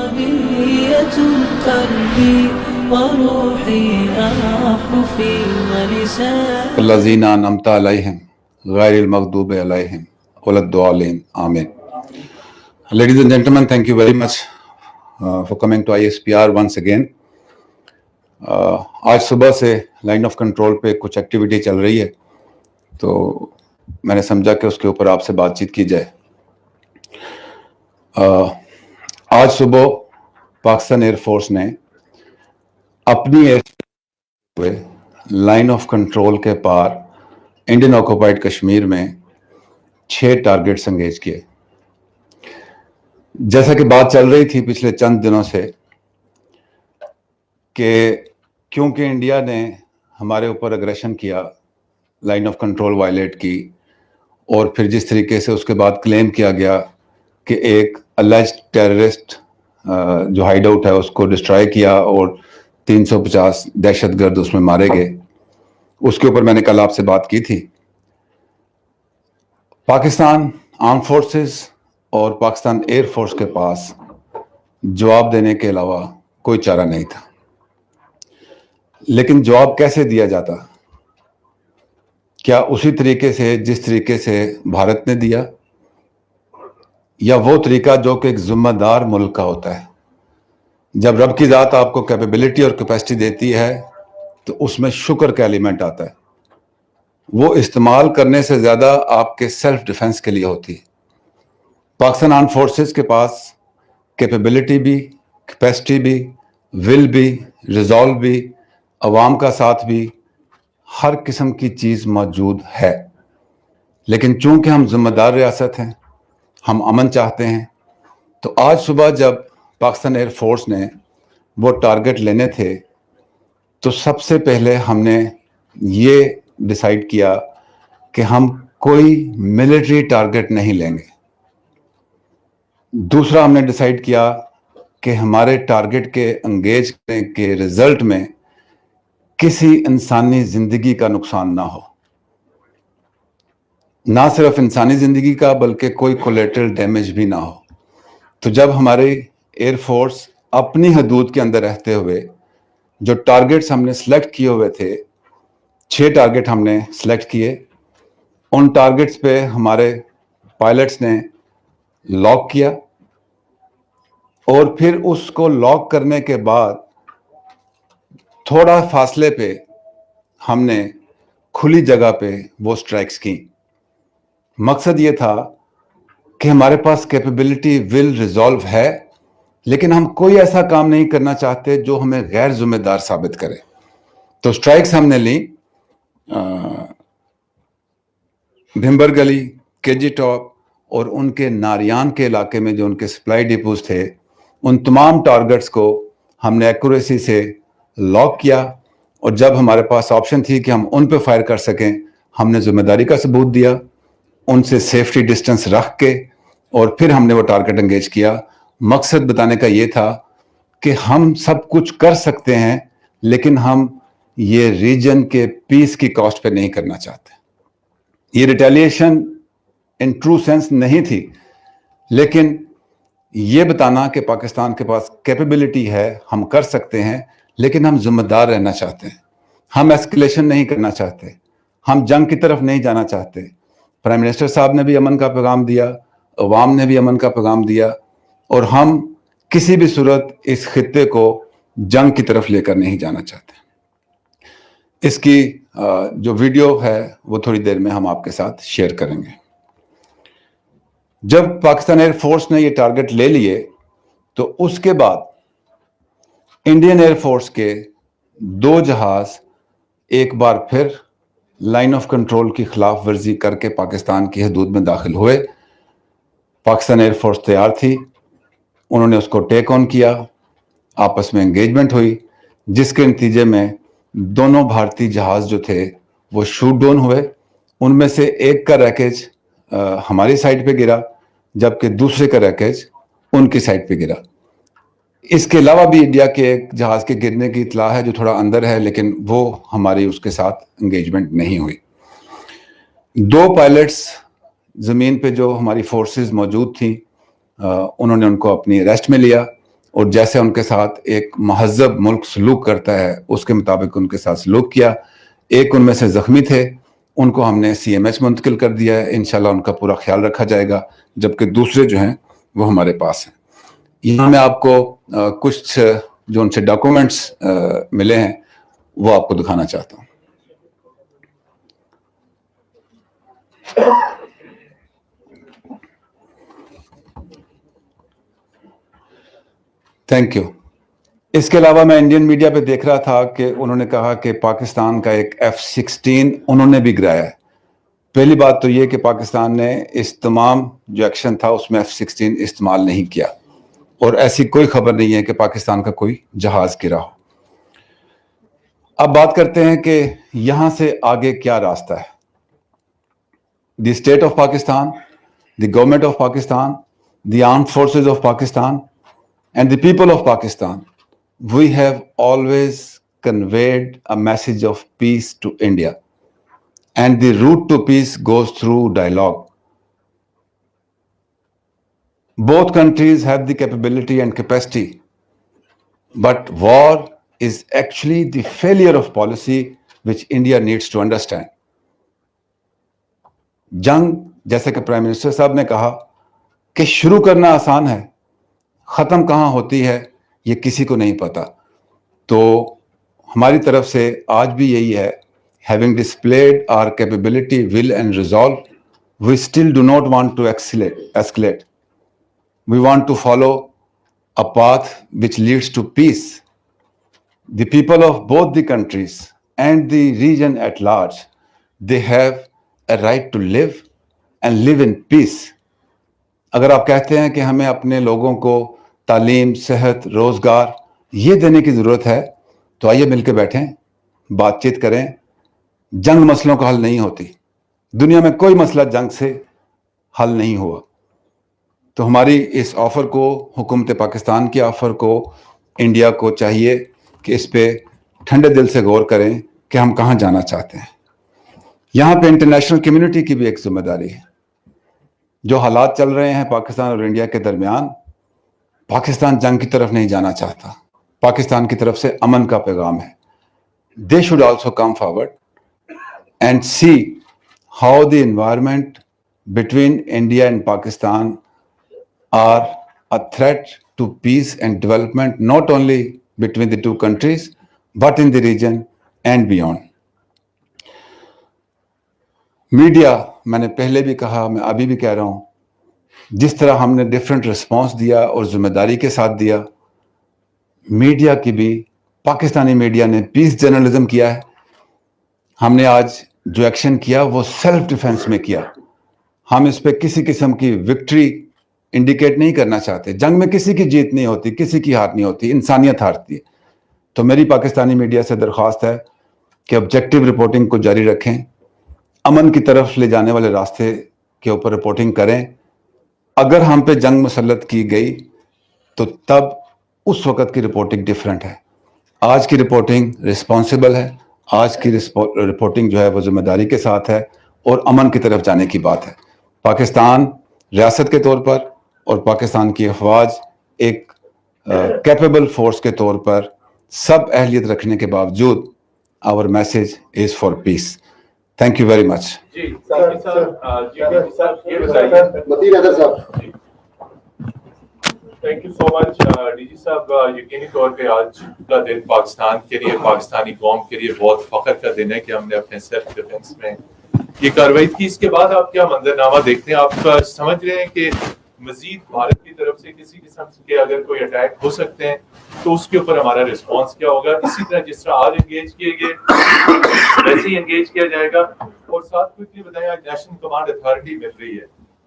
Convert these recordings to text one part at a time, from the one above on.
صبية قلبي وروحي أحفي ولساني الذين أنعمت عليهم غير المغضوب عليهم ولا الضالين. Amen. Ladies and gentlemen, thank you very much for coming to ISPR once again. آج صبح سے لائن آف کنٹرول پہ کچھ ایکٹیویٹی چل رہی ہے تو میں نے سمجھا کہ اس کے اوپر آپ سے بات چیت کی جائے. آج صبح پاکستان ایئر فورس نے اپنی ایئر لائن آف کنٹرول کے پار انڈین آکوپائڈ کشمیر میں 6 ٹارگیٹس انگیج کیے. جیسا کہ بات چل رہی تھی پچھلے چند دنوں سے کہ کیونکہ انڈیا نے ہمارے اوپر اگریشن کیا، لائن آف کنٹرول وائلیٹ کی، اور پھر جس طریقے سے اس کے بعد کلیم کیا گیا کہ ایک الیجڈ ٹیررسٹ جو ہائیڈ آؤٹ ہے اس کو ڈسٹرائے کیا اور 350 دہشت گرد اس میں مارے گئے، اس کے اوپر میں نے کل آپ سے بات کی تھی. پاکستان آرم فورسز اور پاکستان ایئر فورس کے پاس جواب دینے کے علاوہ کوئی چارہ نہیں تھا. لیکن جواب کیسے دیا جاتا؟ کیا اسی طریقے سے جس طریقے سے بھارت نے دیا، یا وہ طریقہ جو کہ ایک ذمہ دار ملک کا ہوتا ہے؟ جب رب کی ذات آپ کو کیپیبلٹی اور کیپیسٹی دیتی ہے تو اس میں شکر کا ایلیمنٹ آتا ہے. وہ استعمال کرنے سے زیادہ آپ کے سیلف ڈیفنس کے لیے ہوتی ہے. پاکستان آرم فورسز کے پاس کیپیبلٹی بھی، کیپیسٹی بھی، ول بھی، ریزالو بھی، عوام کا ساتھ بھی، ہر قسم کی چیز موجود ہے. لیکن چونکہ ہم ذمہ دار ریاست ہیں، ہم امن چاہتے ہیں، تو آج صبح جب پاکستان ایئر فورس نے وہ ٹارگٹ لینے تھے تو سب سے پہلے ہم نے یہ ڈیسائیڈ کیا کہ ہم کوئی ملٹری ٹارگٹ نہیں لیں گے. دوسرا ہم نے ڈیسائیڈ کیا کہ ہمارے ٹارگٹ کے انگیج کرنے کے رزلٹ میں کسی انسانی زندگی کا نقصان نہ ہو. نہ صرف انسانی زندگی کا بلکہ کوئی کولیٹرل ڈیمیج بھی نہ ہو. تو جب ہمارے ایئر فورس اپنی حدود کے اندر رہتے ہوئے جو ٹارگٹس ہم نے سلیکٹ کیے ہوئے تھے، 6 ٹارگٹ ہم نے سلیکٹ کیے، ان ٹارگٹس پہ ہمارے پائلٹس نے لاک کیا، اور پھر اس کو لاک کرنے کے بعد تھوڑا فاصلے پہ ہم نے کھلی جگہ پہ وہ سٹرائکس کی. مقصد یہ تھا کہ ہمارے پاس کیپیبلٹی، ول، ریزالو ہے، لیکن ہم کوئی ایسا کام نہیں کرنا چاہتے جو ہمیں غیر ذمہ دار ثابت کرے. تو سٹرائکس ہم نے لی بھمبر گلی، کے جی ٹاپ اور ان کے ناریان کے علاقے میں جو ان کے سپلائی ڈیپوز تھے، ان تمام ٹارگٹس کو ہم نے ایکوریسی سے لاک کیا. اور جب ہمارے پاس آپشن تھی کہ ہم ان پہ فائر کر سکیں، ہم نے ذمہ داری کا ثبوت دیا، ان سے سیفٹی ڈسٹنس رکھ کے، اور پھر ہم نے وہ ٹارگٹ انگیج کیا. مقصد بتانے کا یہ تھا کہ ہم سب کچھ کر سکتے ہیں، لیکن ہم یہ ریجن کے پیس کی کاسٹ پہ نہیں کرنا چاہتے. یہ ریٹیلیشن ان ٹرو سینس نہیں تھی، لیکن یہ بتانا کہ پاکستان کے پاس کیپیبلٹی ہے، ہم کر سکتے ہیں، لیکن ہم ذمہ دار رہنا چاہتے ہیں. ہم ایسکیلیشن نہیں کرنا چاہتے، ہم جنگ کی طرف نہیں جانا چاہتے. پرائم منسٹر صاحب نے بھی امن کا پیغام دیا، عوام نے بھی امن کا پیغام دیا، اور ہم کسی بھی صورت اس خطے کو جنگ کی طرف لے کر نہیں جانا چاہتے. اس کی جو ویڈیو ہے وہ تھوڑی دیر میں ہم آپ کے ساتھ شیئر کریں گے. جب پاکستان ایئر فورس نے یہ ٹارگٹ لے لیے تو اس کے بعد انڈین ایئر فورس کے 2 جہاز ایک بار پھر لائن آف کنٹرول کی خلاف ورزی کر کے پاکستان کی حدود میں داخل ہوئے. پاکستان ایئر فورس تیار تھی، انہوں نے اس کو ٹیک آن کیا، آپس میں انگیجمنٹ ہوئی، جس کے نتیجے میں دونوں بھارتی جہاز جو تھے وہ شوٹ ڈاؤن ہوئے. ان میں سے ایک کا ریکیج ہماری سائٹ پہ گرا، جبکہ دوسرے کا ریکیج ان کی سائٹ پہ گرا. اس کے علاوہ بھی انڈیا کے ایک جہاز کے گرنے کی اطلاع ہے جو تھوڑا اندر ہے، لیکن وہ ہماری اس کے ساتھ انگیجمنٹ نہیں ہوئی. 2 پائلٹس زمین پہ جو ہماری فورسز موجود تھیں، انہوں نے ان کو اپنی ریسٹ میں لیا، اور جیسے ان کے ساتھ ایک مہذب ملک سلوک کرتا ہے اس کے مطابق ان کے ساتھ سلوک کیا. ایک ان میں سے زخمی تھے, ان کو ہم نے CMH منتقل کر دیا ہے, انشاءاللہ ان کا پورا خیال رکھا جائے گا, جبکہ دوسرے جو ہیں وہ ہمارے پاس ہیں. یہاں میں آپ کو کچھ جو ان سے ڈاکومنٹس ملے ہیں وہ آپ کو دکھانا چاہتا ہوں. Thank you. اس کے علاوہ میں انڈین میڈیا پہ دیکھ رہا تھا کہ انہوں نے کہا کہ پاکستان کا ایک F-16 انہوں نے بھی گرایا ہے. پہلی بات تو یہ کہ پاکستان نے اس تمام جو ایکشن تھا اس میں F-16 استعمال نہیں کیا, اور ایسی کوئی خبر نہیں ہے کہ پاکستان کا کوئی جہاز گرا ہو. اب بات کرتے ہیں کہ یہاں سے آگے کیا راستہ ہے. The state of Pakistan, the government of Pakistan, the armed forces of Pakistan and the people of Pakistan, we have always conveyed a message of peace to India, and the route to peace goes through dialogue. Both countries have the capability and capacity, but war is actually the failure of policy which India needs to understand. جنگ, جیسے کہ prime minister صاحب نے کہا کہ شروع کرنا آسان ہے, ختم کہاں ہوتی ہے یہ کسی کو نہیں پتا. تو ہماری طرف سے آج بھی یہی ہے, having displayed our capability, will and resolve, we still do not want to escalate. We want to follow a path which leads to peace. The people of both the countries and the region at large, they have a right to live and live in peace. اگر آپ کہتے ہیں کہ ہمیں اپنے لوگوں کو تعلیم, صحت, روزگار یہ دینے کی ضرورت ہے, تو آئیے مل کے بیٹھیں, بات چیت کریں. جنگ مسئلوں کا حل نہیں ہوتی, دنیا میں کوئی مسئلہ جنگ سے حل نہیں ہوا. تو ہماری اس آفر کو, حکومت پاکستان کی آفر کو, انڈیا کو چاہیے کہ اس پہ ٹھنڈے دل سے غور کریں کہ ہم کہاں جانا چاہتے ہیں. یہاں پہ انٹرنیشنل کمیونٹی کی بھی ایک ذمہ داری ہے. جو حالات چل رہے ہیں پاکستان اور انڈیا کے درمیان, پاکستان جنگ کی طرف نہیں جانا چاہتا, پاکستان کی طرف سے امن کا پیغام ہے. They should also come forward and see how the environment between India and Pakistan are a threat to peace and development, not only between the two countries, but in the region and beyond. Media, میں نے پہلے بھی کہا, میں ابھی بھی کہہ رہا ہوں, جس طرح ہم نے ڈیفرنٹ رسپانس دیا اور ذمہ داری کے ساتھ دیا, میڈیا کی بھی, پاکستانی میڈیا نے پیس جرنلزم کیا ہے. ہم نے آج جو ایکشن کیا وہ سیلف ڈیفense میں کیا. ہم اس پہ کسی قسم کی وکٹری انڈیکیٹ نہیں کرنا چاہتے. جنگ میں کسی کی جیت نہیں ہوتی, کسی کی ہار نہیں ہوتی, انسانیت ہارتی ہے. تو میری پاکستانی میڈیا سے درخواست ہے کہ آبجیکٹو رپورٹنگ کو جاری رکھیں, امن کی طرف لے جانے والے راستے کے اوپر رپورٹنگ کریں. اگر ہم پہ جنگ مسلط کی گئی تو تب اس وقت کی رپورٹنگ ڈیفرنٹ ہے. آج کی رپورٹنگ رسپانسبل ہے, آج کی رپورٹنگ جو ہے وہ ذمہ داری کے ساتھ ہے اور امن کی طرف جانے کی بات ہے. پاکستان ریاست کے طور پر اور پاکستان کی افواج ایک کیپیبل فورس کے طور پر سب اہلیت رکھنے کے باوجود our message is for peace. Thank you very much. جی یہ بتائیے. Thank you so much D G صاحب. یقینی طور پہ آج کا دن پاکستان کے لیے, پاکستانی قوم کے لیے بہت فخر کا دن ہے کہ ہم نے اپنے سیلف ڈیفنس میں یہ کارروائی کی. اس کے بعد آپ کیا منظرنامہ دیکھتے ہیں؟ آپ سمجھ رہے ہیں کہ مزید بھارت کی طرف سے کسی قسم کے اگر کوئی اٹیک ہو سکتے ہیں تو اس کے اوپر ہمارا رسپانس کیا ہوگا؟ اسی طرح جس طرح آج انگیج کیے گئے ویسے ہی انگیج کیا جائے گا. اور ساتھ کوئکلی بتائیں, آج نیشنل کمانڈ اتھارٹی مل رہی ہے,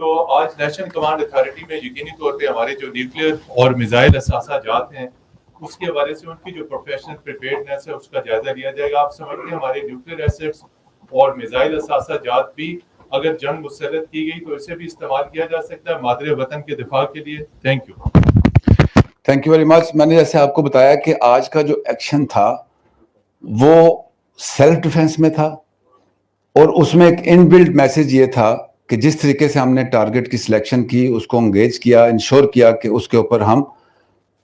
تو آج نیشنل کمانڈ اتھارٹی میں یقینی طور پہ ہمارے جو نیوکلیئر اور میزائل اثاثہ جات ہیں اس کے حوالے سے ان کی جو پروفیشنل پریپیئرڈنس ہے اس کا جائزہ لیا جائے گا. آپ سمجھتے ہیں ہمارے نیوکلیئر ایسٹس اور میزائل اثاثہ جات بھی اگر جنگ مسلط کی گئی تو اسے بھی استعمال کیا جا سکتا ہے مادر وطن کے دفاع کے لیے؟ Thank you very much. میں نے جیسے آپ کو بتایا کہ آج کا جو ایکشن تھا وہ سیلف ڈیفenس میں تھا, اور اس میں ایک ان بلڈ میسج یہ تھا کہ جس طریقے سے ہم نے ٹارگٹ کی سلیکشن کی, اس کو انگیج کیا, انشور کیا کہ اس کے اوپر ہم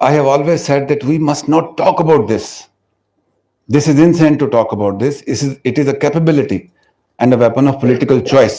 I have always said that we must not talk about this. This is insane to talk about this. It is a capability and a weapon of political choice.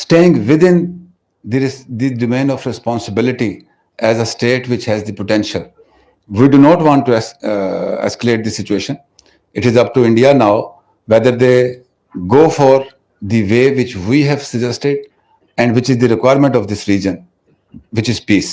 staying within the domain of responsibility as a state which has the potential. We do not want to escalate the situation. It is up to India now whether they go for the way which we have suggested and which is the requirement of this region, which is peace.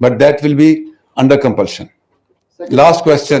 but that will be under compulsion. Last question.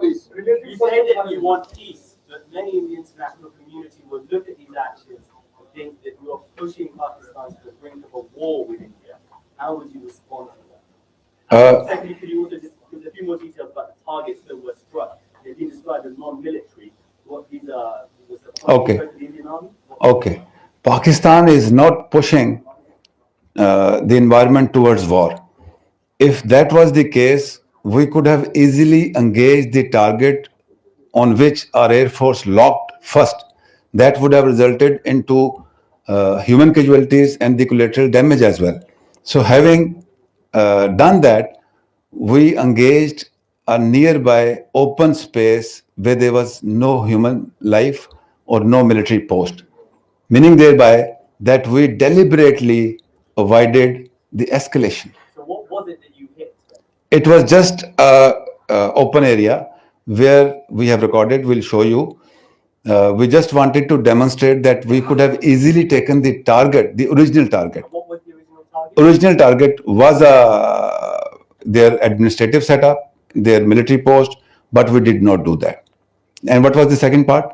please. You say that you want peace, but many in the international community will look at these actions and think that you are pushing Pakistan to the brink of a war with India. How would you respond to that? Secondly, could you also just give a few more details about the targets that were struck? They've been described as non-military. What these are? Was the Okay. the Indian Army? Okay. Pakistan is not pushing the environment towards war. If that was the case, we could have easily engaged the target on which our Air Force locked first. That would have resulted into human casualties and the collateral damage as well. So having done that, we engaged a nearby open space where there was no human life or no military post, meaning thereby that we deliberately avoided the escalation. So what was it that you hit? It was just a open area where we have recorded. We'll show you. We just wanted to demonstrate that we could have easily taken the target, the original target. What was the original target? Original target was their administrative setup, their military post, but we did not do that. And what was the second part?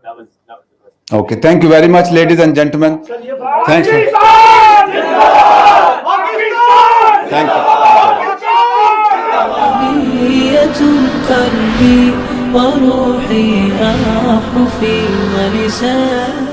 That was the question. Okay, thank you very much, ladies and gentlemen. Thanks for. Thank you. قلبي وروحي أحرفي ولساني